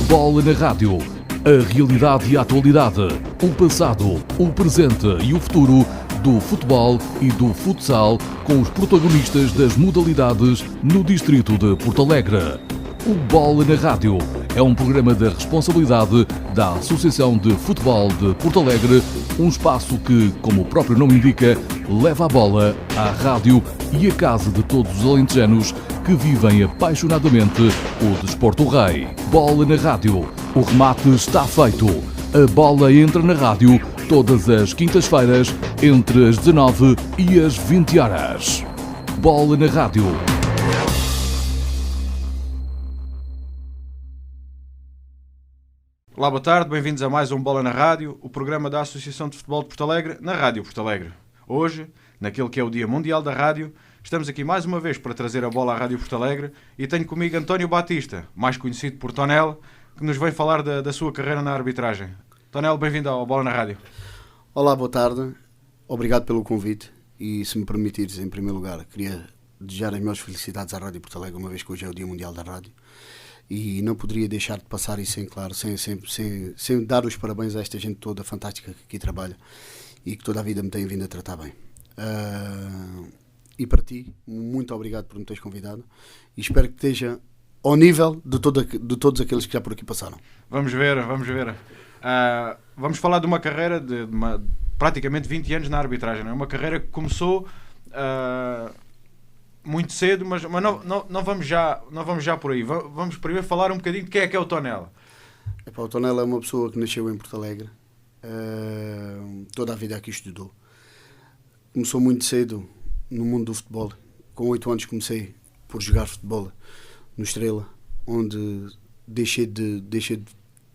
Bola na Rádio. A realidade e a atualidade, o passado, o presente e o futuro do futebol e do futsal com os protagonistas das modalidades no distrito de Porto Alegre. O Bola na Rádio é um programa da responsabilidade da Associação de Futebol de Porto Alegre, um espaço que, como o próprio nome indica, leva a bola à rádio e à casa de todos os alentejanos que vivem apaixonadamente o desporto rei. Bola na Rádio. O remate está feito. A bola entra na rádio todas as quintas-feiras entre as 19 e as 20 horas. Bola na Rádio. Olá, boa tarde, bem-vindos a mais um Bola na Rádio, o programa da Associação de Futebol de Porto Alegre, na Rádio Porto Alegre. Hoje, naquele que é o Dia Mundial da Rádio, estamos aqui mais uma vez para trazer a bola à Rádio Porto Alegre e tenho comigo António Batista, mais conhecido por Tonel, que nos vem falar da sua carreira na arbitragem. Tonel, bem-vindo ao Bola na Rádio. Olá, boa tarde, obrigado pelo convite e, se me permitires, em primeiro lugar, queria desejar as minhas felicidades à Rádio Porto Alegre, uma vez que hoje é o Dia Mundial da Rádio. E não poderia deixar de passar isso sem dar os parabéns a esta gente toda fantástica que aqui trabalha e que toda a vida me tem vindo a tratar bem. E para ti, muito obrigado por me teres convidado e espero que esteja ao nível de todos aqueles que já por aqui passaram. Vamos ver. Vamos falar de uma carreira de praticamente 20 anos na arbitragem, não é? Uma carreira que começou muito cedo, mas não vamos já por aí. Vamos primeiro falar um bocadinho de quem é que é o Tonel. O Tonel é uma pessoa que nasceu em Porto Alegre, toda a vida aqui estudou. Começou muito cedo no mundo do futebol. Com 8 anos comecei por jogar futebol no Estrela, onde deixei de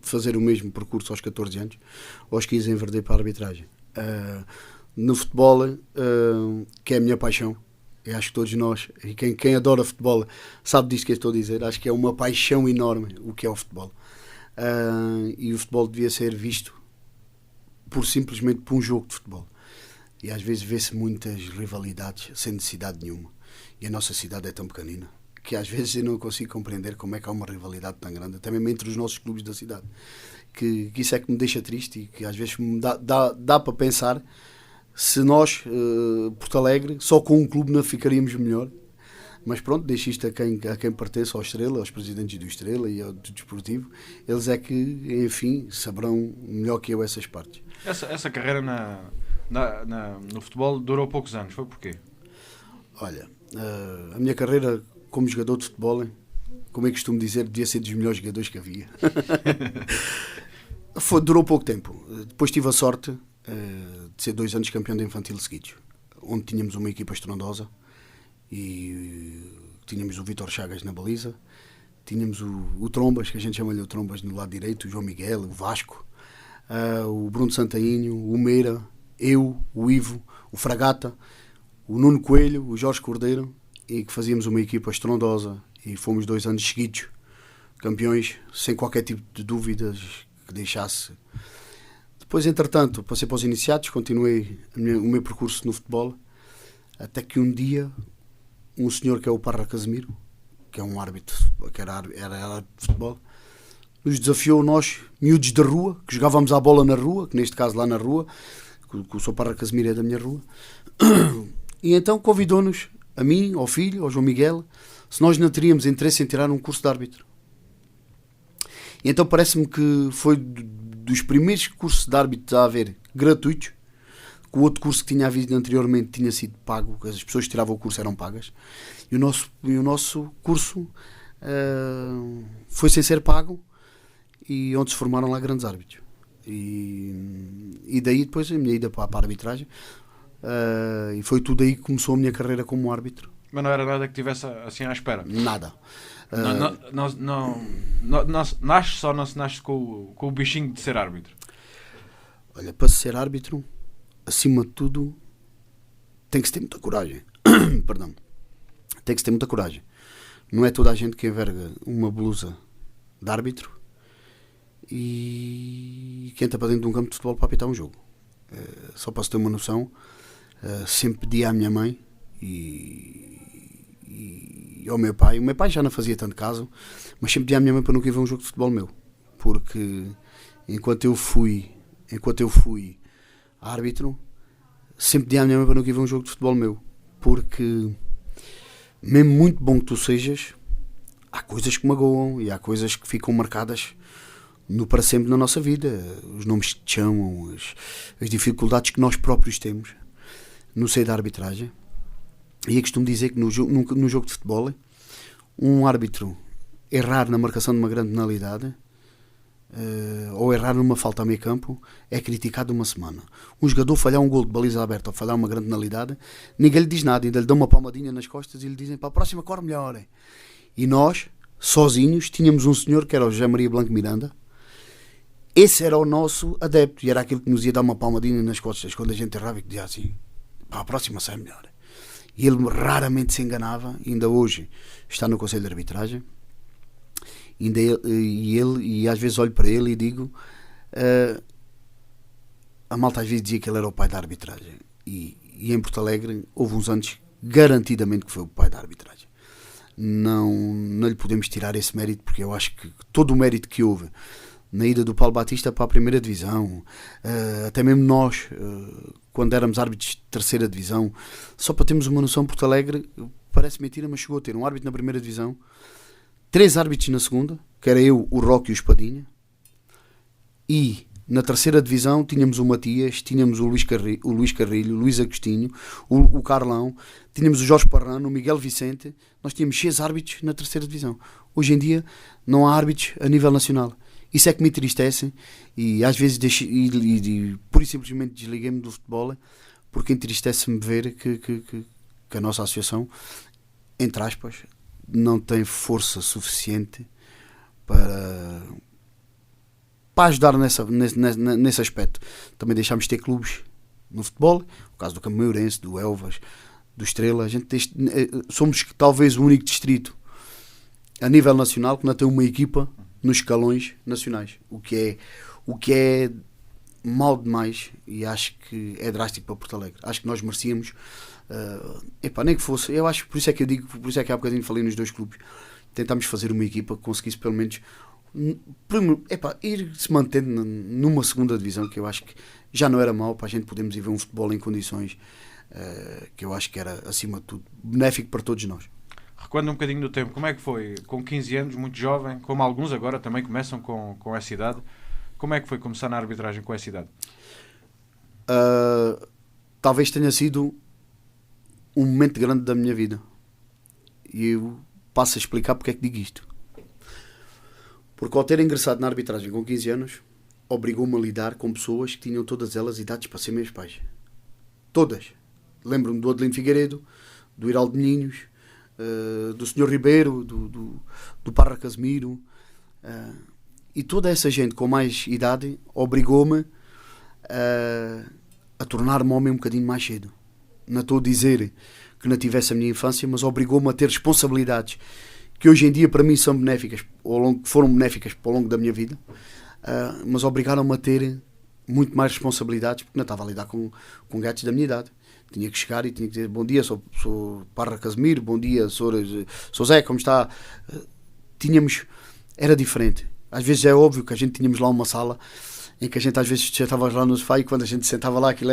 fazer o mesmo percurso aos 14 anos, aos 15 enverdei para a arbitragem. No futebol, que é a minha paixão, eu acho que todos nós, e quem adora futebol sabe disto que eu estou a dizer, acho que é uma paixão enorme o que é o futebol. E o futebol devia ser visto simplesmente por um jogo de futebol. E às vezes vê-se muitas rivalidades sem necessidade nenhuma. E a nossa cidade é tão pequenina que às vezes eu não consigo compreender como é que há uma rivalidade tão grande, até mesmo entre os nossos clubes da cidade. Que isso é que me deixa triste e que às vezes me dá para pensar se nós, Porto Alegre, só com um clube não ficaríamos melhor. Mas pronto, deixo isto a quem pertence ao Estrela, aos presidentes do Estrela e ao do Desportivo. Eles é que, enfim, saberão melhor que eu essas partes. Essa carreira no futebol durou poucos anos, foi porquê? Olha, a minha carreira como jogador de futebol, como é que costumo dizer, devia ser dos melhores jogadores que havia. Durou pouco tempo. Depois tive a sorte de ser 2 anos campeão de infantil seguidos, onde tínhamos uma equipa estrondosa e tínhamos o Vítor Chagas na baliza, tínhamos o Trombas, que a gente chama-lhe o Trombas no lado direito, o João Miguel, o Vasco, o Bruno Santainho, o Meira, eu, o Ivo, o Fragata, o Nuno Coelho, o Jorge Cordeiro, e que fazíamos uma equipa estrondosa e fomos 2 anos seguidos campeões, sem qualquer tipo de dúvidas que deixasse. Depois, entretanto, passei para os iniciados, continuei o meu percurso no futebol, até que um dia um senhor que é o Parra Casemiro, que é um árbitro, que era árbitro de futebol, nos desafiou, nós, miúdos da rua, que jogávamos a bola na rua, que neste caso lá na rua, que o Sr. Parra Casemiro é da minha rua, e então convidou-nos, a mim, ao filho, ao João Miguel, se nós não teríamos interesse em tirar um curso de árbitro. E então parece-me que foi dos primeiros cursos de árbitro a haver gratuitos, que o outro curso que tinha havido anteriormente tinha sido pago, as pessoas que tiravam o curso eram pagas, e o nosso curso foi sem ser pago, e onde se formaram lá grandes árbitros. E daí depois a minha ida para a arbitragem, e foi tudo aí que começou a minha carreira como árbitro. Mas não era nada que estivesse assim à espera? Nada. Não se nasce com o bichinho de ser árbitro? Olha, para ser árbitro, acima de tudo, tem que se ter muita coragem. Perdão. Tem que se ter muita coragem. Não é toda a gente que enverga uma blusa de árbitro e que entra para dentro de um campo de futebol para apitar um jogo. Só para se ter uma noção, sempre pedi à minha mãe e ao meu pai. O meu pai já não fazia tanto caso, mas sempre pedi à minha mãe para nunca ir ver um jogo de futebol meu. porque enquanto eu fui árbitro, sempre dizia à minha mãe para não ir ver um jogo de futebol meu, porque mesmo muito bom que tu sejas, há coisas que magoam e há coisas que ficam marcadas para sempre na nossa vida, os nomes que te chamam, as dificuldades que nós próprios temos no seio da arbitragem. E eu costumo dizer que no jogo de futebol, um árbitro errar na marcação de uma grande penalidade ou errar numa falta a meio campo é criticado uma semana. Um jogador falhar um gol de baliza aberta ou falhar uma grande penalidade, ninguém lhe diz nada, ainda lhe dá uma palmadinha nas costas e lhe dizem para a próxima corre melhor. E nós, sozinhos, tínhamos um senhor que era o José Maria Blanco Miranda. Esse era o nosso adepto e era aquele que nos ia dar uma palmadinha nas costas quando a gente errava e que dizia assim, para a próxima sai melhor. E ele raramente se enganava, ainda hoje está no Conselho de Arbitragem. E às vezes olho para ele e digo, a malta às vezes dizia que ele era o pai da arbitragem, e em Porto Alegre houve uns anos garantidamente que foi o pai da arbitragem. Não lhe podemos tirar esse mérito, porque eu acho que todo o mérito que houve na ida do Paulo Batista para a primeira divisão, até mesmo nós, quando éramos árbitros de terceira divisão, só para termos uma noção, Porto Alegre, parece mentira, mas chegou a ter um árbitro na primeira divisão, 3 árbitros na segunda, que era eu, o Roque e o Espadinha, e na terceira divisão tínhamos o Matias, tínhamos o Luís Carrilho, o Luís Agostinho, o Carlão, tínhamos o Jorge Parrano, o Miguel Vicente. Nós tínhamos 6 árbitros na terceira divisão. Hoje em dia não há árbitros a nível nacional. Isso é que me entristece, e às vezes pura e simplesmente desliguei-me do futebol, porque entristece-me ver que a nossa associação, entre aspas, não tem força suficiente para ajudar nesse aspecto. Também deixámos de ter clubes no futebol, o caso do Cameirense, do Elvas, do Estrela. Somos talvez o único distrito a nível nacional que não tem uma equipa nos escalões nacionais, o que é mal demais, e acho que é drástico para Porto Alegre. Acho que nós merecíamos, nem que fosse, eu acho, por isso é que há bocadinho falei nos 2 clubes, tentámos fazer uma equipa que conseguisse pelo menos ir se mantendo numa segunda divisão, que eu acho que já não era mau para a gente podermos ir ver um futebol em condições que eu acho que era, acima de tudo, benéfico para todos nós. Recuando um bocadinho do tempo, como é que foi, com 15 anos, muito jovem, como alguns agora também começam com essa idade, como é que foi começar na arbitragem com essa idade? Talvez tenha sido um momento grande da minha vida, e eu passo a explicar porque é que digo isto. Porque ao ter ingressado na arbitragem com 15 anos, obrigou-me a lidar com pessoas que tinham todas elas idades para ser meus pais. Todas. Lembro-me do Adelino Figueiredo, do Iraldo Ninhos, do Sr. Ribeiro, do Parra Casemiro, e toda essa gente com mais idade obrigou-me a tornar-me homem um bocadinho mais cedo. Não estou a dizer que não tivesse a minha infância, mas obrigou-me a ter responsabilidades que hoje em dia para mim são benéficas, foram benéficas ao longo da minha vida, mas obrigaram-me a ter muito mais responsabilidades, porque não estava a lidar com gatos da minha idade. Tinha que chegar e tinha que dizer bom dia, sou Parra Casemiro, bom dia, sou Zé, como está? Era diferente. Às vezes é óbvio que a gente tínhamos lá uma sala em que a gente às vezes sentava lá no sofá, e quando a gente sentava lá aquilo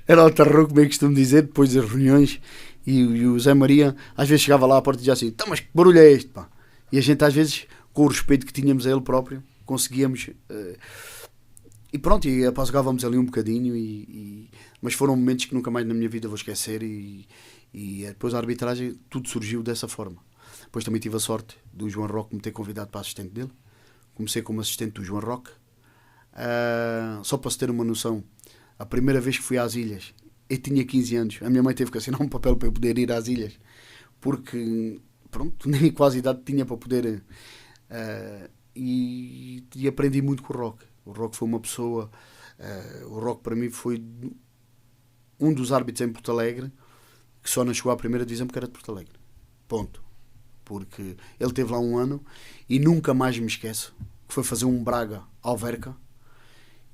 era o terror, como eu costumo dizer, depois das reuniões, e o Zé Maria às vezes chegava lá à porta e dizia assim, então, mas que barulho é este, pá? E a gente às vezes, com o respeito que tínhamos a ele próprio, conseguíamos e pronto, e apazugávamos ali um bocadinho, mas foram momentos que nunca mais na minha vida vou esquecer, e depois a arbitragem tudo surgiu dessa forma. Depois também tive a sorte do João Roque me ter convidado para assistente dele. Comecei como assistente do João Roque. Só para se ter uma noção, a primeira vez que fui às ilhas, eu tinha 15 anos, a minha mãe teve que assinar um papel para eu poder ir às ilhas, porque pronto, nem quase idade tinha para poder, e aprendi muito com o Roque. O Roque foi uma pessoa, o Roque para mim foi um dos árbitros em Porto Alegre que só não chegou à primeira divisão porque era de Porto Alegre, ponto. Porque ele esteve lá um ano e nunca mais me esqueço que foi fazer um Braga Alverca,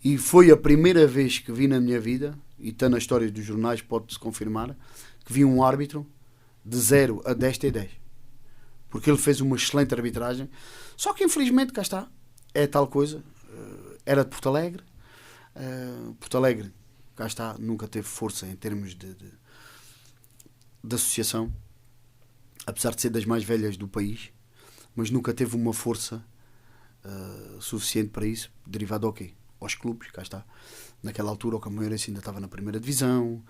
e foi a primeira vez que vi na minha vida, e está nas histórias dos jornais, pode-se confirmar, que vi um árbitro de 0 a 10 T10. porque ele fez uma excelente arbitragem. Só que infelizmente, cá está, é tal coisa. Era de Porto Alegre. Porto Alegre, cá está, nunca teve força em termos de associação, apesar de ser das mais velhas do país, mas nunca teve uma força suficiente para isso, derivado ao quê? Aos clubes, cá está. Naquela altura o Camões ainda estava na primeira divisão,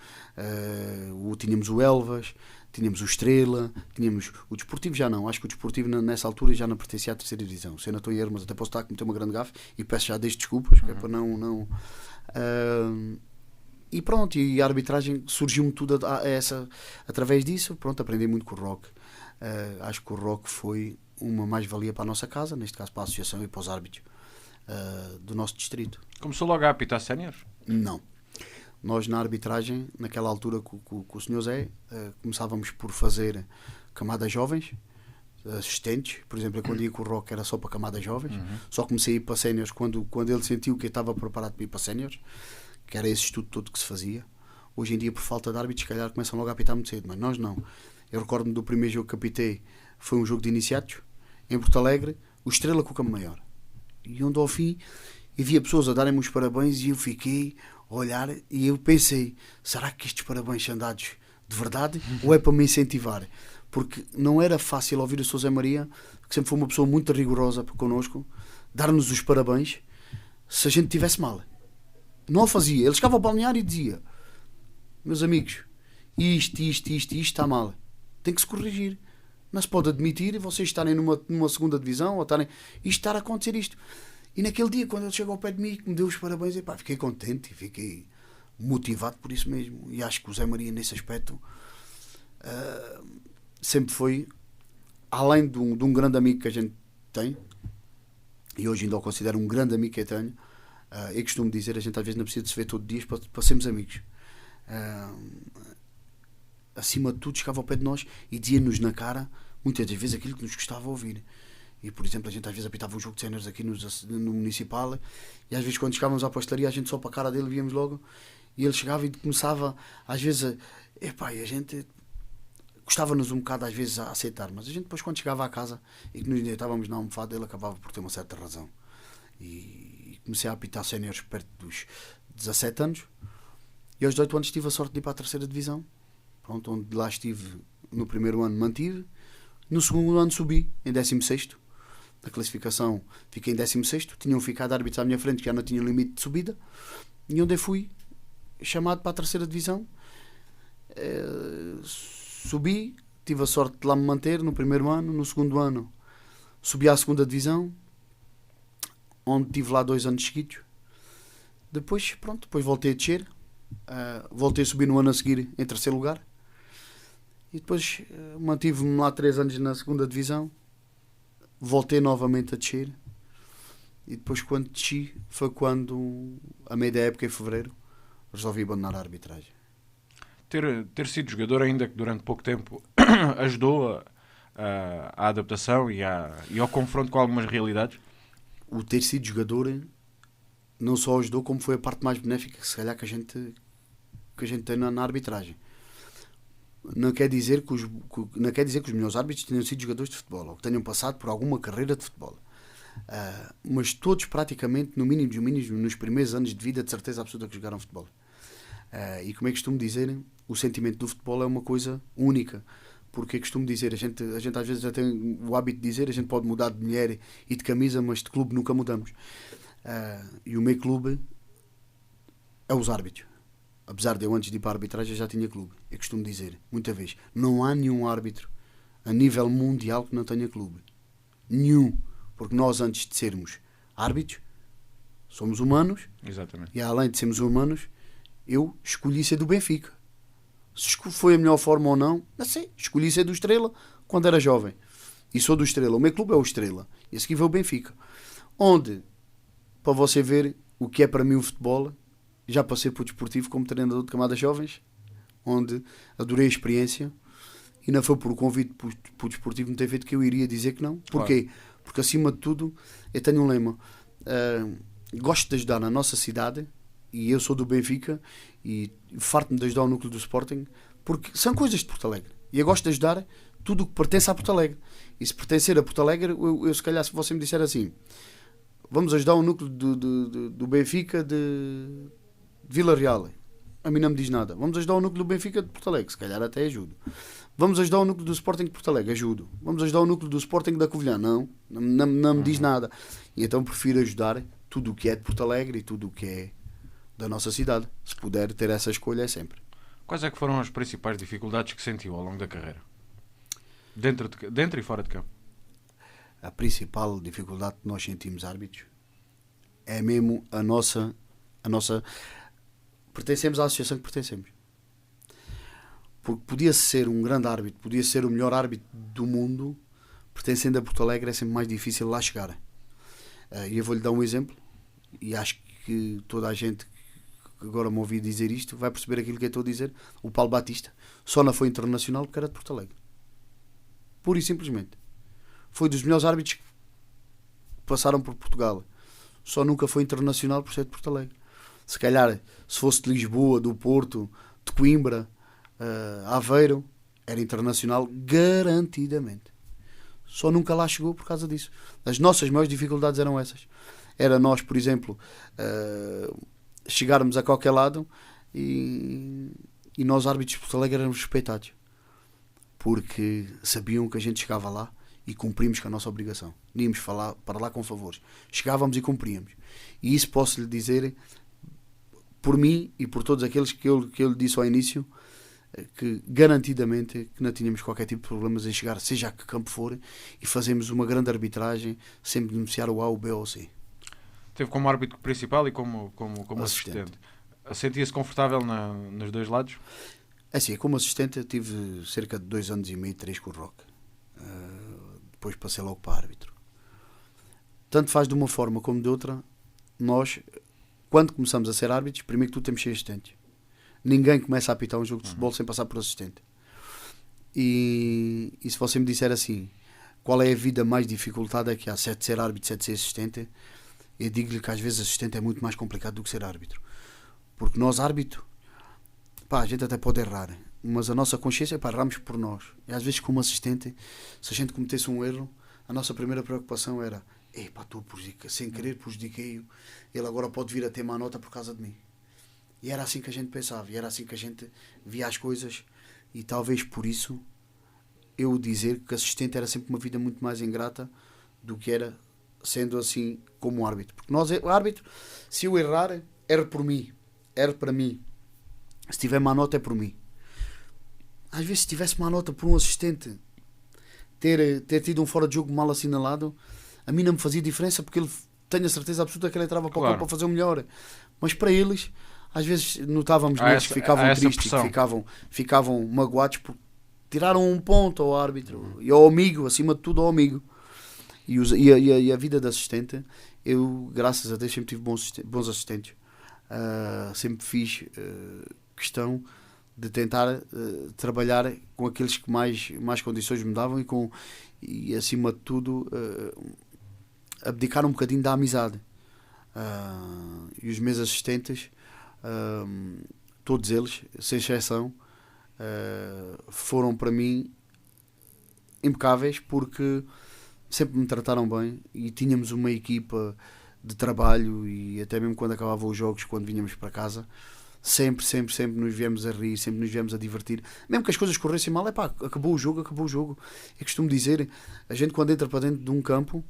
tínhamos o Elvas, tínhamos o Estrela, tínhamos o Desportivo, já não, acho que o Desportivo nessa altura já não pertencia à terceira divisão, se eu não estou em erro, mas até posso estar a cometer uma grande gafe e peço já desde desculpas, que é para não e pronto, e a arbitragem surgiu-me tudo através disso. Pronto, aprendi muito com o Roque. Acho que o Roque foi uma mais-valia para a nossa casa, neste caso para a associação e para os árbitros do nosso distrito. Começou logo a apitar séniores? Não. Nós na arbitragem, naquela altura com o Sr. Zé, começávamos por fazer camadas jovens, assistentes. Por exemplo, quando ia com o Roque era só para camadas jovens. Só comecei a ir para séniores quando ele sentiu que eu estava preparado para ir para séniores, que era esse estudo todo que se fazia. Hoje em dia, por falta de árbitros, se calhar começam logo a apitar muito cedo, mas nós não. Eu recordo-me do primeiro jogo que apitei, foi um jogo de iniciados, em Porto Alegre, o Estrela com o Campo Maior. E onde ao fim, e via pessoas a darem-me os parabéns e eu fiquei a olhar e eu pensei, será que estes parabéns são dados de verdade ou é para me incentivar? Porque não era fácil ouvir o Sr. Zé Maria, que sempre foi uma pessoa muito rigorosa connosco, dar-nos os parabéns se a gente tivesse mal. Não o fazia. Ele chegava ao balneário e dizia, meus amigos, isto está mal. Tem que se corrigir. Não se pode admitir vocês estarem numa segunda divisão ou estarem... Isto estar a acontecer isto. E naquele dia, quando ele chegou ao pé de mim e me deu os parabéns, fiquei contente e fiquei motivado por isso mesmo. E acho que o Zé Maria, nesse aspecto, sempre foi, além de um grande amigo que a gente tem, e hoje ainda o considero um grande amigo que eu tenho, eu costumo dizer, a gente às vezes não precisa de se ver todo dia para sermos amigos. Acima de tudo, chegava ao pé de nós e dizia-nos na cara, muitas das vezes, aquilo que nos gostava de ouvir. E, por exemplo, a gente às vezes apitava um jogo de séniores aqui no Municipal, e às vezes quando chegávamos à pastelaria, a gente só para a cara dele víamos logo, e ele chegava e começava, às vezes, e a gente gostava-nos um bocado às vezes a aceitar, mas a gente depois quando chegava à casa e que nos deitávamos na almofada, ele acabava por ter uma certa razão. E comecei a apitar séniores perto dos 17 anos, e aos 18 anos tive a sorte de ir para a terceira divisão. Pronto, onde lá estive no primeiro ano, mantive. No segundo ano subi em 16º. Na classificação fiquei em 16º. Tinham ficado árbitros à minha frente que já não tinha limite de subida. E onde eu fui chamado para a terceira divisão. Subi, tive a sorte de lá me manter no primeiro ano. No segundo ano subi à segunda divisão, onde tive lá 2 anos seguidos. Depois voltei a descer. Voltei a subir no ano a seguir em terceiro lugar. E depois mantive-me lá 3 anos na segunda divisão, voltei novamente a descer, e depois quando desci foi quando, a meio da época, em fevereiro, resolvi abandonar a arbitragem. Ter sido jogador, ainda que durante pouco tempo, ajudou à adaptação e ao confronto com algumas realidades? O ter sido jogador não só ajudou, como foi a parte mais benéfica, se calhar, que a gente tem na arbitragem. Não quer dizer que os melhores árbitros tenham sido jogadores de futebol ou que tenham passado por alguma carreira de futebol, mas todos praticamente, no mínimo dos mínimos, nos primeiros anos de vida, de certeza absoluta que jogaram futebol. E como é que costumo dizer, o sentimento do futebol é uma coisa única, porque costumo dizer, a gente às vezes já tem o hábito de dizer, a gente pode mudar de mulher e de camisa, mas de clube nunca mudamos. E o meu clube é os árbitros. Apesar de eu, antes de ir para a arbitragem, já tinha clube. Eu costumo dizer, muita vez, não há nenhum árbitro a nível mundial que não tenha clube. Nenhum. Porque nós, antes de sermos árbitros, somos humanos. Exatamente. E além de sermos humanos, eu escolhi ser do Benfica. Se foi a melhor forma ou não sei. Escolhi ser do Estrela quando era jovem. E sou do Estrela. O meu clube é o Estrela. E a seguir veio o Benfica. Onde, para você ver o que é para mim o futebol, já passei por desportivo como treinador de camadas jovens, onde adorei a experiência, e não foi por o convite para o desportivo me ter feito que eu iria dizer que não. Porquê? Claro. Porque acima de tudo eu tenho um lema, gosto de ajudar na nossa cidade, e eu sou do Benfica e farto-me de ajudar o núcleo do Sporting, porque são coisas de Porto Alegre, e eu gosto de ajudar tudo o que pertence a Porto Alegre. E se pertencer a Porto Alegre, eu se calhar, se você me disser assim, vamos ajudar o núcleo do Benfica de Vila Real, a mim não me diz nada. Vamos ajudar o núcleo do Benfica de Porto Alegre, se calhar até ajudo. Vamos ajudar o núcleo do Sporting de Porto Alegre, ajudo. Vamos ajudar o núcleo do Sporting da Covilhã, não me diz nada. E então prefiro ajudar tudo o que é de Porto Alegre e tudo o que é da nossa cidade. Se puder ter essa escolha, é sempre. Quais é que foram as principais dificuldades que sentiu ao longo da carreira? Dentro e fora de campo? A principal dificuldade que nós sentimos, árbitros, é mesmo a nossa... Pertencemos à associação que pertencemos. Porque podia ser um grande árbitro, podia ser o melhor árbitro do mundo, pertencendo a Porto Alegre é sempre mais difícil lá chegar. E eu vou-lhe dar um exemplo, e acho que toda a gente que agora me ouvir dizer isto vai perceber aquilo que eu estou a dizer. O Paulo Batista só não foi internacional porque era de Porto Alegre. Pura e simplesmente. Foi dos melhores árbitros que passaram por Portugal. Só nunca foi internacional por ser de Porto Alegre. Se calhar, se fosse de Lisboa, do Porto, de Coimbra, Aveiro, era internacional garantidamente. Só nunca lá chegou por causa disso. As nossas maiores dificuldades eram essas. Era nós, por exemplo, chegarmos a qualquer lado e nós, árbitros de Porto Alegre, éramos respeitados. Porque sabiam que a gente chegava lá e cumprimos com a nossa obrigação. Íamos para lá com favores. Chegávamos e cumpríamos. E isso posso lhe dizer, por mim e por todos aqueles que eu lhe disse ao início, que garantidamente que não tínhamos qualquer tipo de problemas em chegar, seja a que campo for, e fazemos uma grande arbitragem, sempre denunciar o A, o B ou o C. Teve como árbitro principal e como assistente. Sentia-se confortável nos dois lados? É assim, como assistente eu tive cerca de 2 anos e meio, 3 com o Roque. Depois passei logo para árbitro. Tanto faz de uma forma como de outra. Nós, quando começamos a ser árbitros, primeiro que tudo temos que ser assistentes. Ninguém começa a apitar um jogo de futebol sem passar por assistente. E se você me disser assim, qual é a vida mais dificultada que há, se é de ser árbitro, se é de ser assistente, eu digo-lhe que às vezes assistente é muito mais complicado do que ser árbitro. Porque nós, árbitro, a gente até pode errar, mas a nossa consciência, erramos por nós. E às vezes, como assistente, se a gente cometesse um erro, a nossa primeira preocupação era: estou a prejudicar, sem querer prejudiquei-o, ele agora pode vir a ter má nota por causa de mim. E era assim que a gente pensava, e era assim que a gente via as coisas, e talvez por isso eu dizer que assistente era sempre uma vida muito mais ingrata do que era sendo assim como árbitro. Porque nós, árbitro, se eu errar, erro por mim, erro para mim. Se tiver má nota é por mim. Às vezes, se tivesse má nota por um assistente ter tido um fora de jogo mal assinalado, a mim não me fazia diferença, porque ele, tenho a certeza absoluta que ele entrava para o campo para fazer o melhor. Mas para eles, às vezes notávamos neles que ficavam tristes, que ficavam magoados porque tiraram um ponto ao árbitro e ao amigo, acima de tudo ao amigo. E a vida de assistente, eu, graças a Deus, sempre tive bons assistentes. Sempre fiz questão de tentar trabalhar com aqueles que mais condições me davam e acima de tudo abdicar um bocadinho da amizade. E os meus assistentes, todos eles, sem exceção, foram para mim impecáveis, porque sempre me trataram bem e tínhamos uma equipa de trabalho, e até mesmo quando acabavam os jogos, quando vinhamos para casa, sempre nos viemos a rir, sempre nos viemos a divertir, mesmo que as coisas corressem mal. Acabou o jogo. Eu costumo dizer, a gente quando entra para dentro de um campo,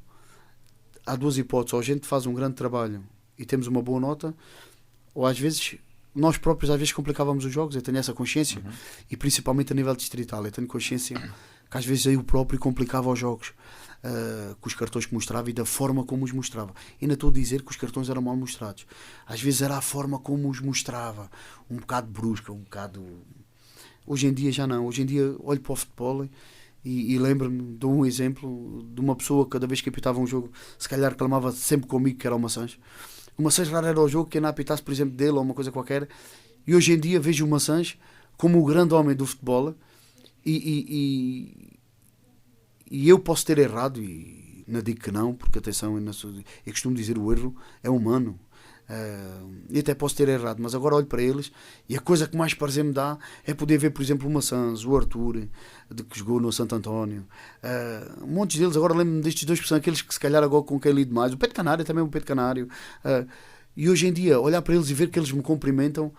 há duas hipóteses: ou a gente faz um grande trabalho e temos uma boa nota, ou às vezes nós próprios complicávamos os jogos. Eu tenho essa consciência, e principalmente a nível distrital, eu tenho consciência que às vezes eu próprio complicava os jogos, com os cartões que mostrava e da forma como os mostrava. Ainda estou a dizer que os cartões eram mal mostrados, às vezes era a forma como os mostrava, um bocado brusca, um bocado... Hoje em dia já não. Hoje em dia olho para o futebol e lembro-me de um exemplo de uma pessoa que cada vez que apitava um jogo, se calhar reclamava sempre comigo, que era o Maçãs. O Maçãs raro era o jogo que eu não apitasse, por exemplo, dele ou uma coisa qualquer, e hoje em dia vejo o Maçãs como o grande homem do futebol, e eu posso ter errado, e não digo que não, porque atenção, eu costumo dizer, o erro é humano. E até posso ter errado, mas agora olho para eles e a coisa que mais prazer me dá é poder ver, por exemplo, o Maçãs, o Arthur, que jogou no Santo António, montes deles. Agora lembro-me destes dois, que são aqueles que se calhar agora com quem lido mais, o Pedro Canário, também o Pedro Canário, e hoje em dia olhar para eles e ver que eles me cumprimentam,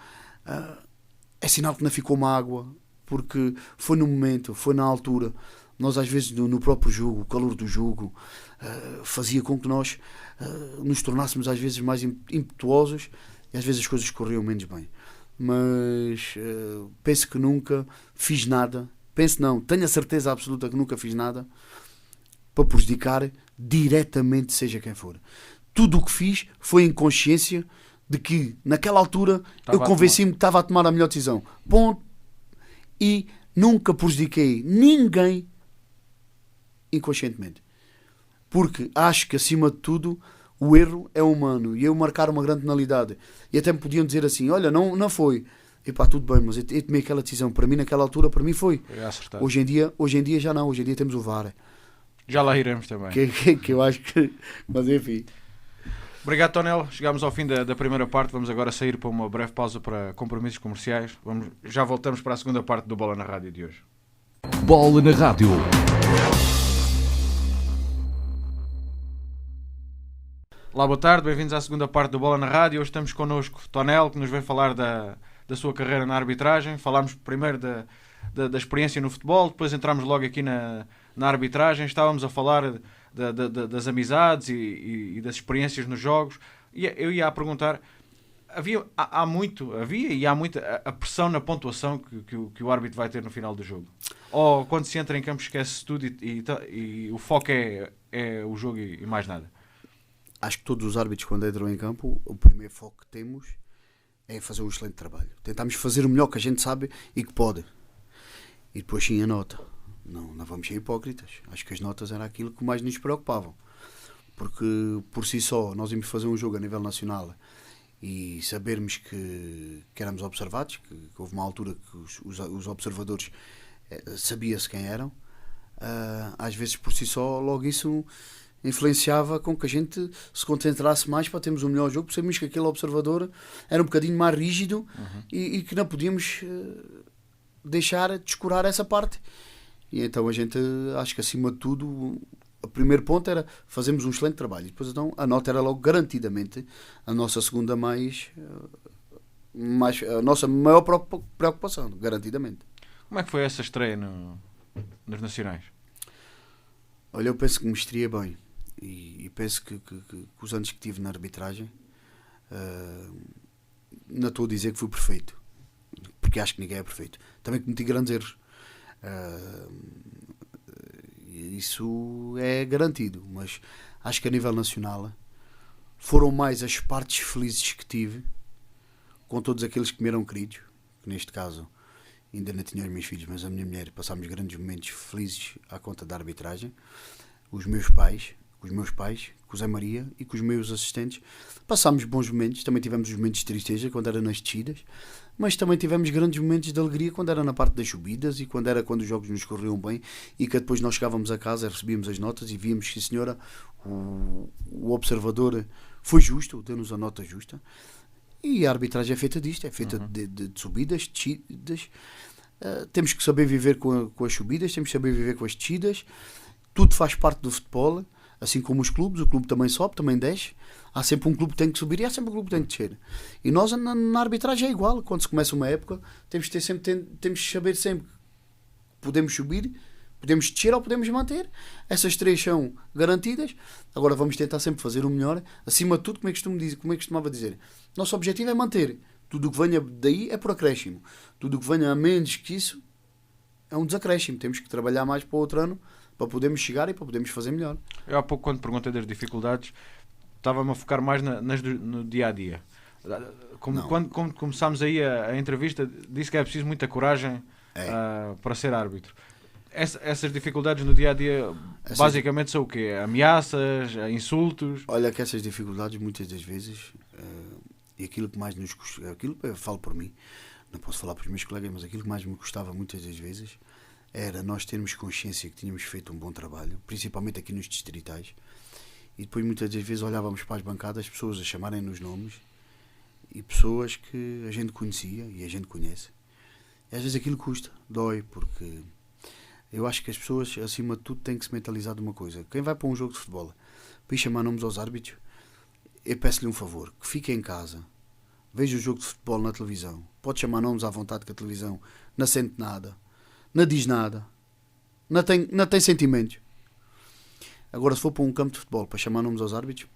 é sinal que não ficou mágoa, porque foi no momento, foi na altura. Nós às vezes no próprio jogo, o calor do jogo fazia com que nós nos tornássemos às vezes mais impetuosos e às vezes as coisas corriam menos bem. Mas penso que nunca fiz nada, tenho a certeza absoluta que nunca fiz nada para prejudicar diretamente seja quem for. Tudo o que fiz foi em consciência de que naquela altura eu convenci-me que estava a tomar a melhor decisão. Ponto. E nunca prejudiquei ninguém inconscientemente. Porque acho que, acima de tudo, o erro é humano. E eu marcar uma grande penalidade. E até me podiam dizer assim, olha, não foi. Epá, tudo bem, mas eu tomei aquela decisão. Para mim, naquela altura, para mim foi. Hoje em dia já não. Hoje em dia temos o VAR. Já lá iremos também. Que eu acho que... Mas enfim. Obrigado, Tonel. Chegámos ao fim da primeira parte. Vamos agora sair para uma breve pausa para compromissos comerciais. Já voltamos para a segunda parte do Bola na Rádio de hoje. Bola na Rádio. Olá, boa tarde. Bem-vindos à segunda parte do Bola na Rádio. Hoje estamos connosco Tonel, que nos vem falar da sua carreira na arbitragem. Falámos primeiro da experiência no futebol, depois entramos logo aqui na arbitragem. Estávamos a falar das amizades e das experiências nos jogos. E eu ia a perguntar, há muita a pressão na pontuação que o árbitro vai ter no final do jogo? Ou quando se entra em campo esquece tudo e o foco é o jogo e mais nada? Acho que todos os árbitros, quando entram em campo, o primeiro foco que temos é fazer um excelente trabalho. Tentamos fazer o melhor que a gente sabe e que pode. E depois sim a nota. Não vamos ser hipócritas. Acho que as notas era aquilo que mais nos preocupavam. Porque por si só nós íamos fazer um jogo a nível nacional e sabermos que éramos observados, que houve uma altura que os observadores sabia-se quem eram, às vezes por si só logo isso influenciava com que a gente se concentrasse mais para termos um melhor jogo, porque sabíamos que aquele observador era um bocadinho mais rígido e que não podíamos deixar descurar essa parte. E então a gente, acho que acima de tudo, o primeiro ponto era fazermos um excelente trabalho. E depois então a nota era logo garantidamente a nossa segunda a nossa maior preocupação, garantidamente. Como é que foi essa estreia nos Nacionais? Olha, eu penso que me estreia bem. E penso que os anos que tive na arbitragem, não estou a dizer que fui perfeito, porque acho que ninguém é perfeito. Também cometi grandes erros. Isso é garantido, mas acho que a nível nacional foram mais as partes felizes que tive com todos aqueles que me eram queridos, que neste caso ainda não tinha os meus filhos, mas a minha mulher. Passámos grandes momentos felizes à conta da arbitragem. Os meus pais, com o Zé Maria e com os meus assistentes, passámos bons momentos. Também tivemos os momentos de tristeza quando era nas descidas, mas também tivemos grandes momentos de alegria quando era na parte das subidas e quando os jogos nos corriam bem e que depois nós chegávamos a casa, recebíamos as notas e víamos que, senhora, o observador foi justo, deu-nos a nota justa. E a arbitragem é feita disto, é feita de subidas, descidas. Temos que saber viver com as subidas, temos que saber viver com as descidas. Tudo faz parte do futebol. Assim como os clubes, o clube também sobe, também desce. Há sempre um clube que tem que subir e há sempre um clube que tem que descer. E nós na arbitragem é igual. Quando se começa uma época, temos que saber sempre que podemos subir, podemos descer ou podemos manter. Essas três são garantidas. Agora vamos tentar sempre fazer o melhor. Acima de tudo, como é que costumava dizer, nosso objetivo é manter. Tudo o que venha daí é por acréscimo. Tudo o que venha a menos que isso é um desacréscimo. Temos que trabalhar mais para o outro ano para podermos chegar e para podermos fazer melhor. Eu há pouco, quando perguntei das dificuldades, estava-me a focar mais no dia-a-dia. Quando começámos aí a entrevista, disse que é preciso muita coragem para ser árbitro. Essas dificuldades no dia-a-dia basicamente são o quê? Ameaças, insultos? Olha que essas dificuldades muitas das vezes, e aquilo que mais nos custa, eu falo por mim, não posso falar para os meus colegas, mas aquilo que mais me custava muitas das vezes era nós termos consciência que tínhamos feito um bom trabalho, principalmente aqui nos distritais, e depois muitas das vezes olhávamos para as bancadas, as pessoas a chamarem-nos nomes e pessoas que a gente conhecia e a gente conhece. E às vezes aquilo custa, dói, porque eu acho que as pessoas, acima de tudo, têm que se mentalizar de uma coisa. Quem vai para um jogo de futebol para ir chamar nomes aos árbitros, eu peço-lhe um favor, que fique em casa, veja o jogo de futebol na televisão, pode chamar nomes à vontade, que a televisão não sente nada, não diz nada, não tem sentimentos. Agora, se for para um campo de futebol para chamar nomes aos árbitros,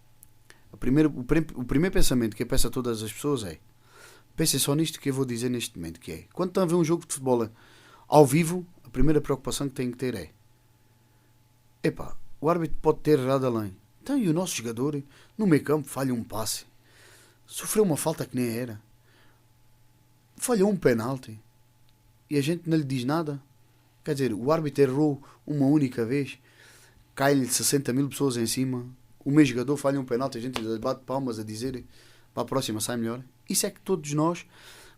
o primeiro pensamento que eu peço a todas as pessoas é: pensem só nisto que eu vou dizer neste momento, que é, quando estão a ver um jogo de futebol ao vivo, a primeira preocupação que têm que ter é: epá, o árbitro pode ter errado além. Então, e o nosso jogador, no meio campo, falha um passe, sofreu uma falta que nem era, falhou um penalti, e a gente não lhe diz nada. Quer dizer, o árbitro errou uma única vez, cai-lhe 60 mil pessoas em cima, o meu jogador falha um penalti, a gente bate palmas a dizer para a próxima sai melhor. Isso é que todos nós,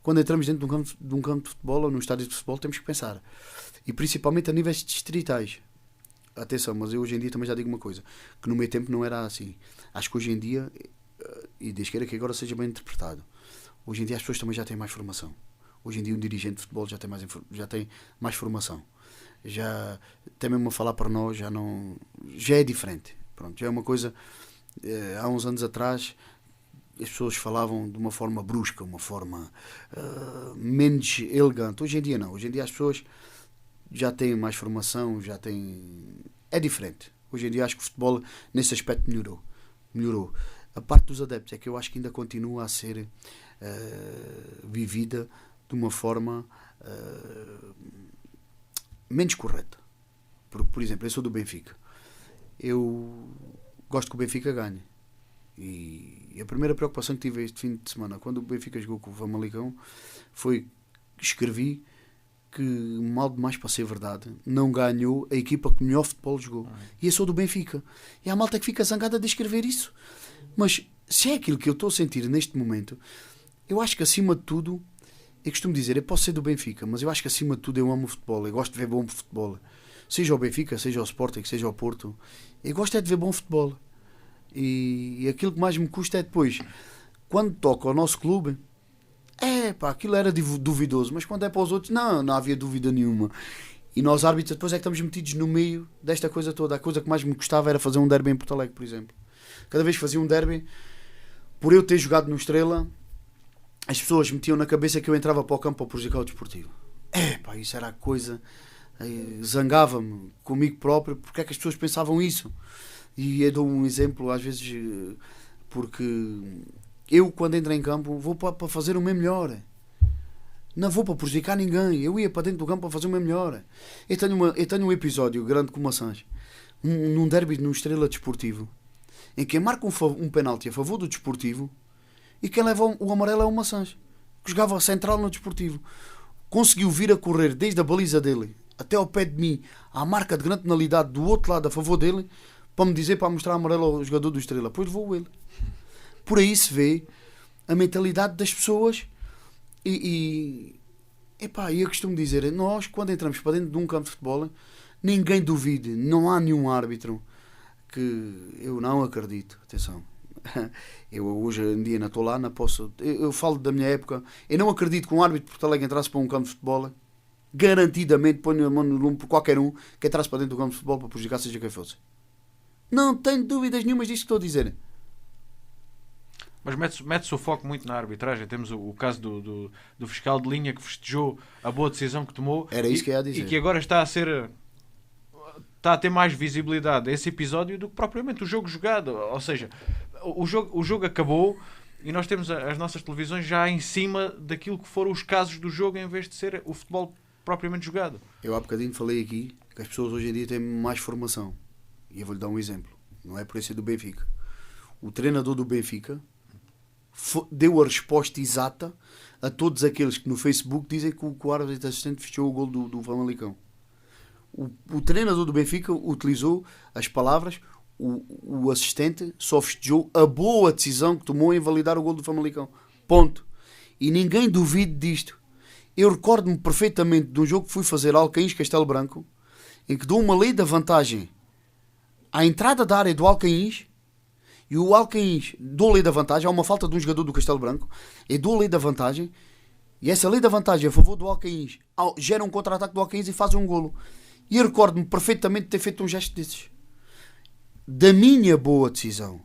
quando entramos dentro de um campo de futebol ou num estádio de futebol, temos que pensar. E principalmente a níveis distritais. Atenção, mas eu hoje em dia também já digo uma coisa, que no meu tempo não era assim. Acho que hoje em dia, e Deus queira que agora seja bem interpretado, hoje em dia as pessoas também já têm mais formação. Hoje em dia um dirigente de futebol já tem mais formação. Já tem mesmo a falar para nós, já é diferente. Pronto, já é uma coisa, há uns anos atrás as pessoas falavam de uma forma brusca, uma forma menos elegante. Hoje em dia não, hoje em dia as pessoas já têm mais formação, é diferente. Hoje em dia acho que o futebol nesse aspecto melhorou. A parte dos adeptos é que eu acho que ainda continua a ser vivida de uma forma menos correta. Porque, por exemplo, eu sou do Benfica, eu gosto que o Benfica ganhe, e a primeira preocupação que tive este fim de semana, quando o Benfica jogou com o Famalicão, foi que escrevi que, mal demais para ser verdade, não ganhou a equipa que melhor futebol jogou. E eu sou do Benfica, e há malta que fica zangada de escrever isso, mas se é aquilo que eu estou a sentir neste momento, eu acho que acima de tudo, eu costumo dizer, eu posso ser do Benfica, mas eu acho que acima de tudo eu amo o futebol, eu gosto de ver bom futebol, seja o Benfica, seja o Sporting, seja o Porto, eu gosto é de ver bom futebol. E aquilo que mais me custa é depois, quando toca ao nosso clube, aquilo era duvidoso, mas quando é para os outros, não havia dúvida nenhuma. E nós árbitros depois é que estamos metidos no meio desta coisa toda. A coisa que mais me gostava era fazer um derby em Porto Alegre, por exemplo. Cada vez que fazia um derby, por eu ter jogado no Estrela, as pessoas metiam na cabeça que eu entrava para o campo para prejudicar o desportivo. Isso era a coisa, zangava-me comigo próprio, porque é que as pessoas pensavam isso. E eu dou um exemplo às vezes, porque eu, quando entro em campo, vou para fazer o meu melhor, não vou para prejudicar ninguém. Eu ia para dentro do campo para fazer o meu melhor. Eu tenho um episódio grande com o Maçãs, num derby no Estrela Desportivo, em que marca um penalti a favor do Desportivo, e quem leva o amarelo é o Maçãs, que jogava central no Desportivo. Conseguiu vir a correr desde a baliza dele até ao pé de mim, à marca de grande penalidade do outro lado a favor dele, para me dizer, para mostrar amarelo ao jogador do Estrela. Depois levou ele. Por aí se vê a mentalidade das pessoas. E eu costumo dizer, nós, quando entramos para dentro de um campo de futebol, ninguém duvide, não há nenhum árbitro, que eu não acredito. Atenção, eu hoje em dia não estou lá, não posso. Eu falo da minha época, eu não acredito que um árbitro de Porto Alegre entrasse para um campo de futebol, garantidamente ponho a mão no lume por qualquer um que entrasse para dentro do campo de futebol para prejudicar seja quem fosse. Não tenho dúvidas nenhumas disto que estou a dizer. Mas mete-se o foco muito na arbitragem. Temos o caso do fiscal de linha que festejou a boa decisão que tomou. Era isso que eu ia dizer. E que agora está a ter mais visibilidade esse episódio do que propriamente o jogo jogado. Ou seja, o jogo acabou e nós temos as nossas televisões já em cima daquilo que foram os casos do jogo, em vez de ser o futebol propriamente jogado. Eu há bocadinho falei aqui que as pessoas hoje em dia têm mais formação. E eu vou-lhe dar um exemplo. Não é por isso do Benfica. O treinador do Benfica deu a resposta exata a todos aqueles que no Facebook dizem que o árbitro assistente fechou o gol do Famalicão. O treinador do Benfica utilizou as palavras: o assistente só festejou a boa decisão que tomou em validar o gol do Famalicão. Ponto. E ninguém duvide disto. Eu recordo-me perfeitamente de um jogo que fui fazer ao Alcaíns Castelo Branco, em que dou uma lei da vantagem à entrada da área do Alcaíns, E o Alcaíns, dou lei da vantagem, há uma falta de um jogador do Castelo Branco, e dou lei da vantagem, e essa lei da vantagem a favor do Alcaíns gera um contra-ataque do Alcaíns e faz um golo. E eu recordo-me perfeitamente de ter feito um gesto desses. Da minha boa decisão.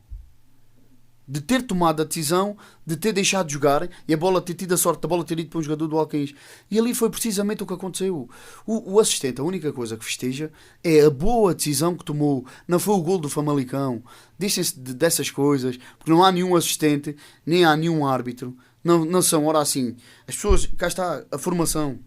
De ter tomado a decisão, de ter deixado de jogar e a bola ter tido a sorte da bola ter ido para um jogador do Alcaíns. E ali foi precisamente o que aconteceu. O assistente, a única coisa que festeja é a boa decisão que tomou. Não foi o golo do Famalicão. Deixem-se dessas coisas, porque não há nenhum assistente, nem há nenhum árbitro. Não são, ora assim, as pessoas, cá está a formação.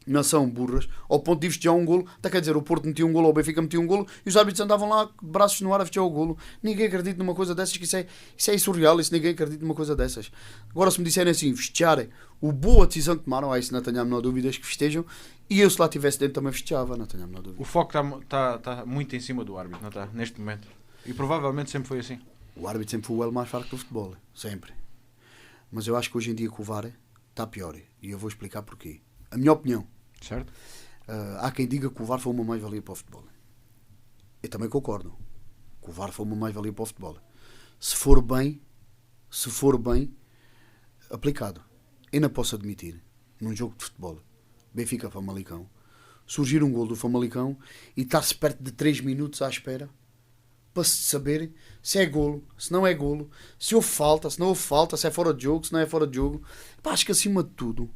Não são burras, ao ponto de festejar um golo. Até quer dizer, o Porto metia um golo, o Benfica metia um golo e os árbitros andavam lá, de braços no ar, a festejar o golo. Ninguém acredita numa coisa dessas, que isso é surreal, isso ninguém acredita numa coisa dessas. Agora, se me disserem assim, festejarem o boa decisão que tomaram, isso não tenho a menor dúvida que festejam, e eu, se lá estivesse dentro, também festejava, não tenho a menor dúvida. O foco está muito em cima do árbitro, não está? Neste momento. E provavelmente sempre foi assim. O árbitro sempre foi o elo mais fraco do futebol, sempre. Mas eu acho que hoje em dia com o VAR está pior, e eu vou explicar porquê. A minha opinião. Certo? Há quem diga que o VAR foi uma mais-valia para o futebol. Eu também concordo que o VAR foi uma mais-valia para o futebol. Se for bem aplicado. Eu não posso admitir, num jogo de futebol, Benfica Famalicão, surgir um gol do Famalicão e estar-se perto de 3 minutos à espera para se saber se é golo, se não é golo, se houve falta, se não houve falta, se é fora de jogo, se não é fora de jogo. Acho que acima de tudo,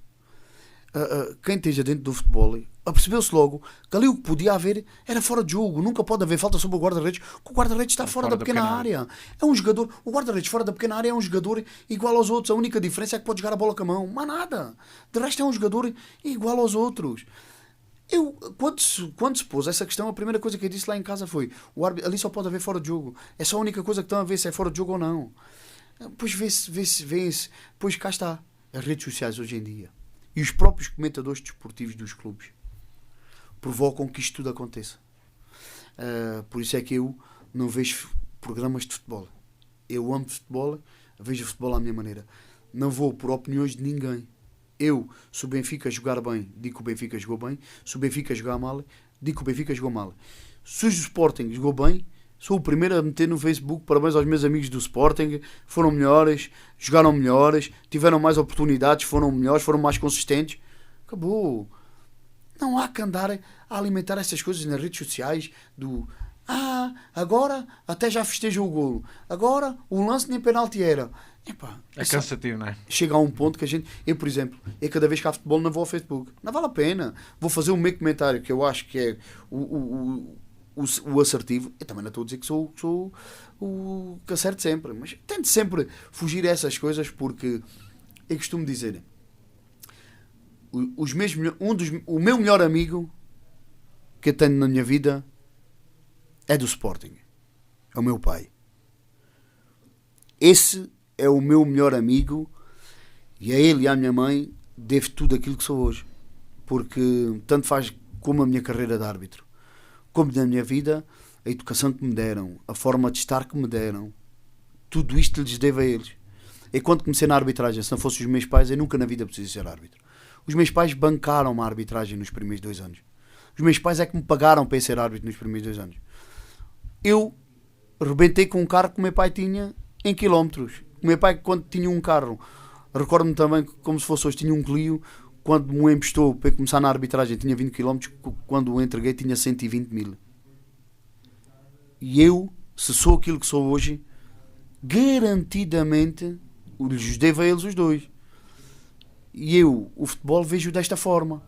quem esteja dentro do futebol apercebeu-se logo que ali o que podia haver era fora de jogo. Nunca pode haver falta sobre o guarda-redes, porque o guarda-redes está fora da pequena área. É um jogador, o guarda-redes fora da pequena área é um jogador igual aos outros. A única diferença é que pode jogar a bola com a mão, mas nada. De resto é um jogador igual aos outros. Eu, quando se pôs essa questão, a primeira coisa que eu disse lá em casa foi: o árbitro, ali só pode haver fora de jogo. É só a única coisa que estão a ver, se é fora de jogo ou não. Pois vê-se. Pois cá está. As redes sociais hoje em dia e os próprios comentadores desportivos dos clubes provocam que isto tudo aconteça. Por isso é que eu não vejo programas de futebol. Eu amo futebol, vejo futebol à minha maneira. Não vou por opiniões de ninguém. Eu, se o Benfica jogar bem, digo que o Benfica jogou bem. Se o Benfica jogar mal, digo que o Benfica jogou mal. Se o Sporting jogou bem, sou o primeiro a meter no Facebook parabéns aos meus amigos do Sporting, foram melhores, jogaram melhores, tiveram mais oportunidades, foram melhores, foram mais consistentes. Acabou. Não há que andar a alimentar essas coisas nas redes sociais do agora até já festeja o golo, agora o lance nem penalti era. Epá, é cansativo, não é? Chega a um ponto que a gente... Eu, por exemplo, cada vez que há futebol não vou ao Facebook. Não vale a pena. Vou fazer o meu comentário, que eu acho que é o assertivo. Eu também não estou a dizer que sou o que acerto sempre, mas tento sempre fugir a essas coisas, porque eu costumo dizer, o meu melhor amigo que eu tenho na minha vida é do Sporting. É o meu pai. Esse é o meu melhor amigo e a ele e à minha mãe devo tudo aquilo que sou hoje, porque tanto faz como a minha carreira de árbitro, como na minha vida, a educação que me deram, a forma de estar que me deram, tudo isto lhes devo a eles. E quando comecei na arbitragem, se não fossem os meus pais, eu nunca na vida precisei ser árbitro. Os meus pais bancaram a arbitragem nos primeiros 2 anos. Os meus pais é que me pagaram para ser árbitro nos primeiros 2 anos. Eu rebentei com um carro que o meu pai tinha em quilómetros. O meu pai, quando tinha um carro, recordo-me também como se fosse hoje, tinha um Clio, quando me emprestou para começar na arbitragem tinha 20 km, quando o entreguei tinha 120 mil. E eu, se sou aquilo que sou hoje, garantidamente lhes devo a eles os dois. E eu, o futebol, vejo desta forma.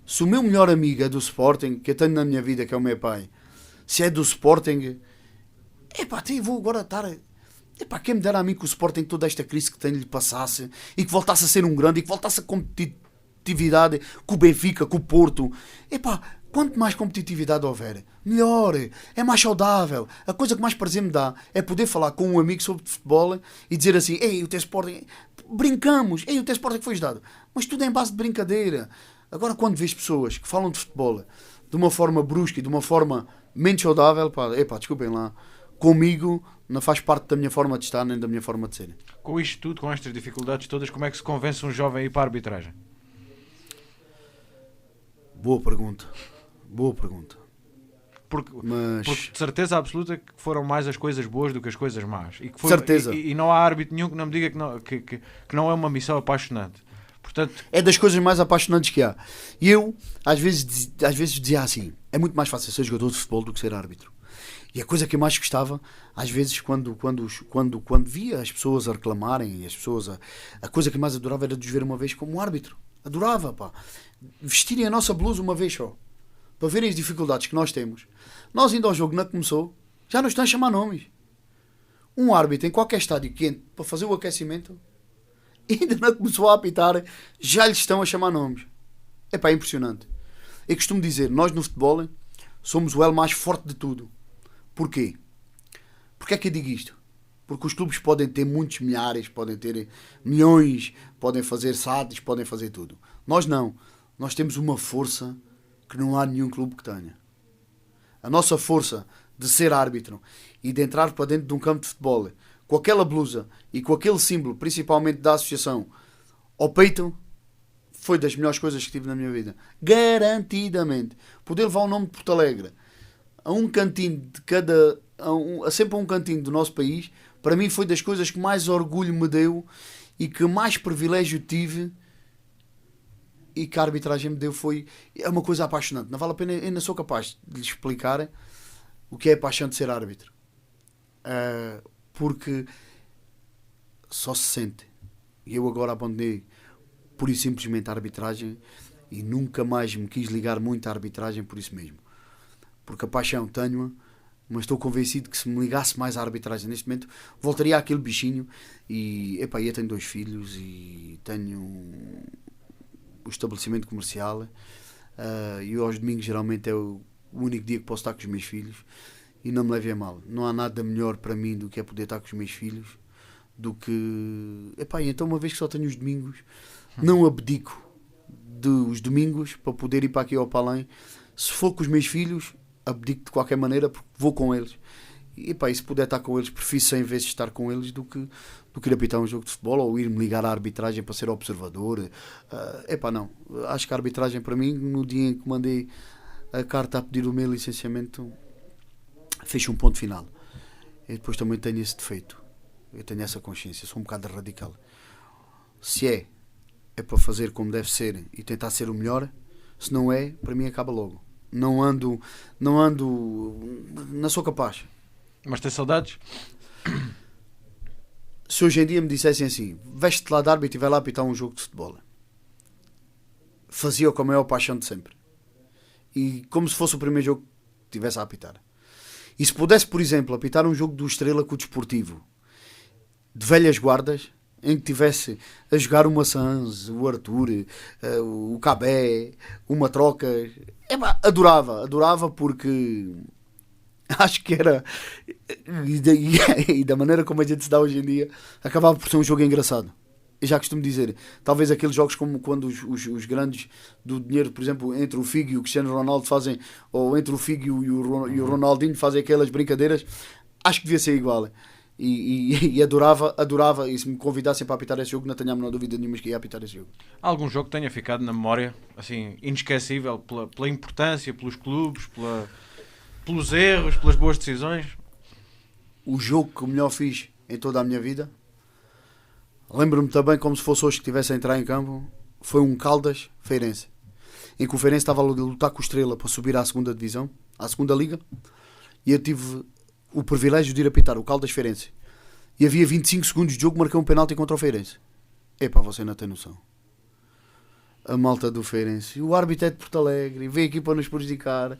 Se o meu melhor amigo é do Sporting, que eu tenho na minha vida, que é o meu pai, se é do Sporting, vou agora estar... quem me dera a mim que o Sporting, toda esta crise que tem, lhe passasse e que voltasse a ser um grande e que voltasse a competitividade com o Benfica, com o Porto. Quanto mais competitividade houver, melhor, é mais saudável. A coisa que mais prazer me dá é poder falar com um amigo sobre futebol e dizer assim: ei, o teu Sporting, brincamos, ei, o teu Sporting foi ajudado. Mas tudo é em base de brincadeira. Agora, quando vês pessoas que falam de futebol de uma forma brusca e de uma forma menos saudável, desculpem lá, comigo não faz parte da minha forma de estar nem da minha forma de ser. Com isto tudo, com estas dificuldades todas, como é que se convence um jovem a ir para a arbitragem? Boa pergunta. Porque Mas... de certeza absoluta que foram mais as coisas boas do que as coisas más. Certeza. E não há árbitro nenhum que não me diga que não é uma missão apaixonante. Portanto, é das coisas mais apaixonantes que há. E eu, às vezes dizia assim, é muito mais fácil ser jogador de futebol do que ser árbitro. E a coisa que eu mais gostava, às vezes, quando via as pessoas a reclamarem, as pessoas a coisa que mais adorava era de os ver uma vez como árbitro. Adorava, pá. Vestirem a nossa blusa uma vez só. Para verem as dificuldades que nós temos. Nós ainda ao jogo não começou, já nos estão a chamar nomes. Um árbitro em qualquer estádio quente, para fazer o aquecimento, ainda não começou a apitar, já lhes estão a chamar nomes. É pá, é impressionante. Eu costumo dizer, nós no futebol somos o elo mais forte de tudo. Porquê? Porquê é que eu digo isto? Porque os clubes podem ter muitos milhares, podem ter milhões, podem fazer SADs, podem fazer tudo. Nós não. Nós temos uma força que não há nenhum clube que tenha. A nossa força de ser árbitro e de entrar para dentro de um campo de futebol com aquela blusa e com aquele símbolo, principalmente da associação, ao peito, foi das melhores coisas que tive na minha vida. Garantidamente. Poder levar o nome de Porto Alegre a um cantinho de cada... sempre a um cantinho do nosso país, para mim foi das coisas que mais orgulho me deu e que mais privilégio tive e que a arbitragem me deu. É uma coisa apaixonante. Não vale a pena, eu não sou capaz de lhe explicar o que é a paixão de ser árbitro. Porque só se sente. E eu agora abandonei pura e simplesmente a arbitragem e nunca mais me quis ligar muito à arbitragem por isso mesmo. Porque a paixão tenho-a, mas estou convencido que se me ligasse mais à arbitragem neste momento, voltaria àquele bichinho. E epá, eu tenho 2 filhos e tenho o estabelecimento comercial, e aos domingos geralmente é o único dia que posso estar com os meus filhos, e não me levem a mal. Não há nada melhor para mim do que é poder estar com os meus filhos, do que... Epá, então uma vez que só tenho os domingos, não abdico dos domingos para poder ir para aqui ao Palém. Se for com os meus filhos, abdico de qualquer maneira, porque vou com eles. E pá, e se puder estar com eles, prefiro 100 vezes estar com eles do que ir apitar um jogo de futebol ou ir-me ligar à arbitragem para ser observador. Epá, não. Acho que a arbitragem, para mim, no dia em que mandei a carta a pedir o meu licenciamento, fez um ponto final. E depois também tenho esse defeito. Eu tenho essa consciência. Sou um bocado radical. Se é para fazer como deve ser e tentar ser o melhor. Se não é, para mim acaba logo. Não sou capaz. Mas tem saudades? Se hoje em dia me dissessem assim, veste-te lá de árbitro e vai lá apitar um jogo de futebol, fazia-o com a maior paixão de sempre. E como se fosse o primeiro jogo que estivesse a apitar. E se pudesse, por exemplo, apitar um jogo do Estrela com o Desportivo, de velhas guardas, em que tivesse a jogar o Maçãs, o Arthur, o Cabé, uma troca, adorava porque acho que era, e da maneira como a gente se dá hoje em dia, acabava por ser um jogo engraçado. Eu já costumo dizer, talvez aqueles jogos como quando os grandes do dinheiro, por exemplo, entre o Figo e o Cristiano Ronaldo fazem, ou entre o Figo e o Ronaldinho fazem aquelas brincadeiras, acho que devia ser igual. E adorava, e se me convidassem para apitar esse jogo, não tenho a menor dúvida nenhuma que ia apitar esse jogo. Há algum jogo que tenha ficado na memória, assim, inesquecível, pela importância, pelos clubes, pelos erros, pelas boas decisões? O jogo que eu melhor fiz em toda a minha vida, lembro-me também como se fosse hoje que estivesse a entrar em campo, foi um Caldas Feirense, em que o Feirense estava a lutar com o Estrela para subir à segunda divisão, à segunda liga, e eu tive o privilégio de ir apitar o Caldas Feirense. E havia 25 segundos de jogo, marquei um penalti contra o Feirense. Epá, você não tem noção. A malta do Feirense. O árbitro é de Porto Alegre, veio aqui para nos prejudicar.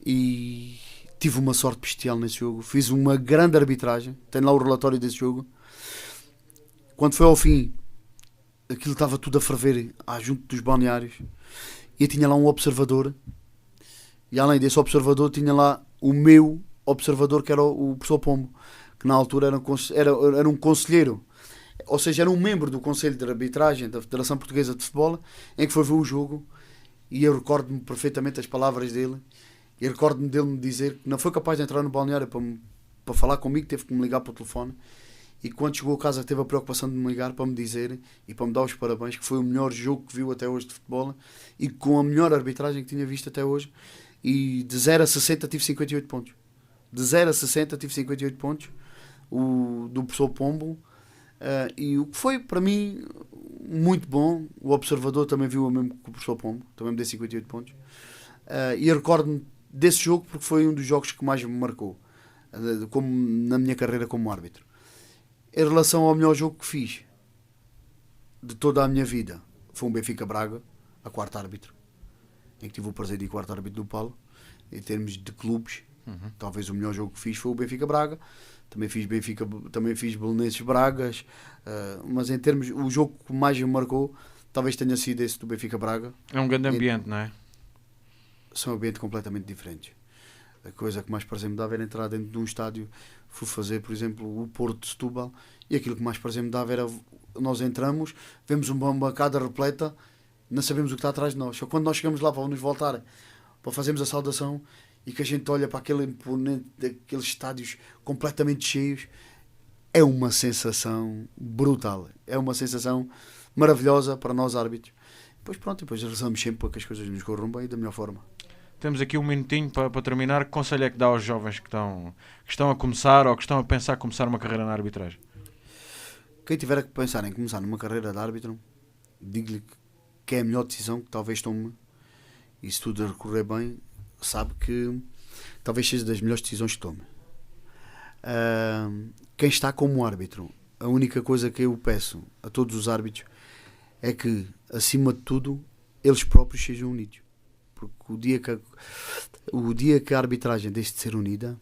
E tive uma sorte bestial nesse jogo. Fiz uma grande arbitragem. Tenho lá o relatório desse jogo. Quando foi ao fim, aquilo estava tudo a ferver junto dos balneários. E eu tinha lá um observador. E além desse observador, tinha lá o meu observador, que era o professor Pombo, que na altura era um conselheiro, ou seja, era um membro do Conselho de Arbitragem da Federação Portuguesa de Futebol, em que foi ver o jogo. E eu recordo-me perfeitamente as palavras dele, e recordo-me dele me dizer que não foi capaz de entrar no balneário para falar comigo, teve que me ligar para o telefone, e quando chegou a casa teve a preocupação de me ligar para me dizer e para me dar os parabéns, que foi o melhor jogo que viu até hoje de futebol e com a melhor arbitragem que tinha visto até hoje. e de 0 a 60 tive 58 pontos. De 0 a 60 tive 58 pontos, do professor Pombo, e o que foi para mim muito bom. O observador também viu o mesmo que o professor Pombo, também me deu 58 pontos, e eu recordo-me desse jogo porque foi um dos jogos que mais me marcou na minha carreira como árbitro. Em relação ao melhor jogo que fiz de toda a minha vida, foi um Benfica-Braga, a quarto árbitro, em que tive o prazer de ir quarto árbitro do Paulo. Em termos de clubes, talvez o melhor jogo que fiz foi o Benfica-Braga. Também fiz Belenenses-Bragas, mas em termos, o jogo que mais me marcou talvez tenha sido esse do Benfica-Braga. É um grande ambiente, não é? São ambientes completamente diferentes. A coisa que mais prazer me dava era entrar dentro de um estádio. Fui fazer, por exemplo, o Porto de Setúbal, e aquilo que mais prazer me dava era, nós entramos, vemos uma bancada repleta, não sabemos o que está atrás de nós. Só quando nós chegamos lá para nos voltar, para fazermos a saudação, e que a gente olha para aquele imponente daqueles estádios completamente cheios, é uma sensação brutal. É uma sensação maravilhosa para nós árbitros. Depois rezamos sempre para que as coisas nos corram bem da melhor forma. Temos aqui um minutinho para terminar. Que conselho é que dá aos jovens que estão a começar ou que estão a pensar começar uma carreira na arbitragem? Quem tiver a pensar em começar numa carreira de árbitro, digo-lhe que é a melhor decisão que talvez tome, e se tudo correr bem, sabe que talvez seja das melhores decisões que tome. Quem está como árbitro, a única coisa que eu peço a todos os árbitros é que, acima de tudo, eles próprios sejam unidos. Porque o dia que a arbitragem deixe de ser unida,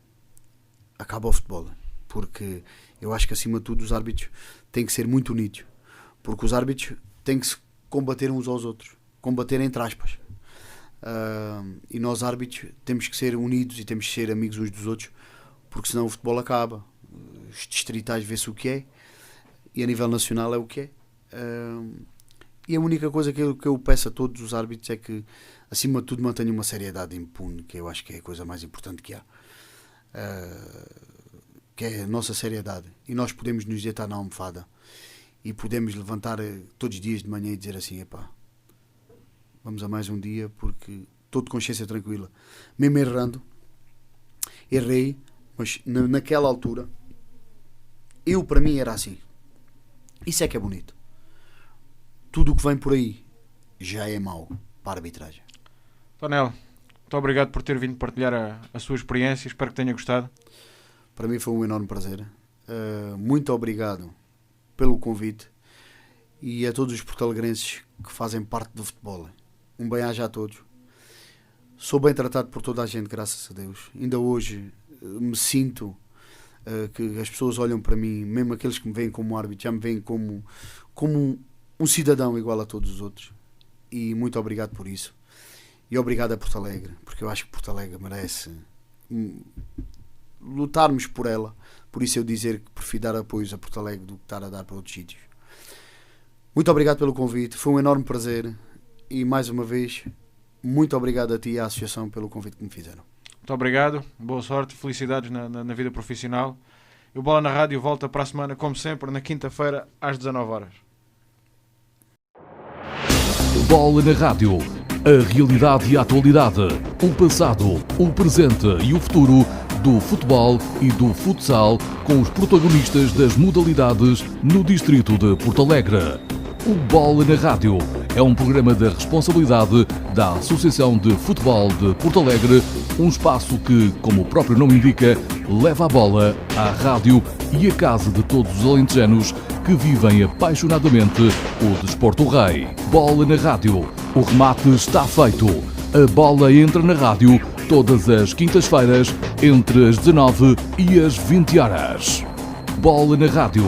acaba o futebol. Porque eu acho que, acima de tudo, os árbitros têm que ser muito unidos. Porque os árbitros têm que se combater uns aos outros. Combater entre aspas. E nós, árbitros, temos que ser unidos e temos que ser amigos uns dos outros, porque senão o futebol acaba. Os distritais vê-se o que é, e a nível nacional é o que é. E a única coisa que eu peço a todos os árbitros é que, acima de tudo, mantenham uma seriedade impune, que eu acho que é a coisa mais importante que há, que é a nossa seriedade. E nós podemos nos deitar na almofada e podemos levantar todos os dias de manhã e dizer assim: epá, vamos a mais um dia, porque estou de consciência tranquila. Mesmo errando, errei, mas naquela altura, para mim era assim. Isso é que é bonito. Tudo o que vem por aí já é mau para a arbitragem. Tonel, muito obrigado por ter vindo partilhar a sua experiência. Espero que tenha gostado. Para mim foi um enorme prazer. Muito obrigado pelo convite, e a todos os portalegrenses que fazem parte do futebol. Um bem-aja a todos. Sou bem tratado por toda a gente, graças a Deus. Ainda hoje me sinto que as pessoas olham para mim, mesmo aqueles que me veem como árbitro, já me veem como um cidadão igual a todos os outros. E muito obrigado por isso. E obrigado a Porto Alegre, porque eu acho que Porto Alegre merece lutarmos por ela. Por isso eu dizer que prefiro dar apoios a Porto Alegre do que estar a dar para outros sítios. Muito obrigado pelo convite, foi um enorme prazer. E mais uma vez, muito obrigado a ti e à associação pelo convite que me fizeram. Muito obrigado, boa sorte, felicidades na vida profissional. E o Bola na Rádio volta para a semana, como sempre, na quinta-feira, às 19h. Bola na Rádio. A realidade e a atualidade, o passado, o presente e o futuro do futebol e do futsal, com os protagonistas das modalidades no distrito de Porto Alegre. O Bola na Rádio é um programa da responsabilidade da Associação de Futebol de Porto Alegre, um espaço que, como o próprio nome indica, leva a bola à rádio e à casa de todos os alentejanos que vivem apaixonadamente o desporto rei. Bola na Rádio. O remate está feito. A bola entra na rádio todas as quintas-feiras entre as 19 e as 20 horas. Bola na Rádio.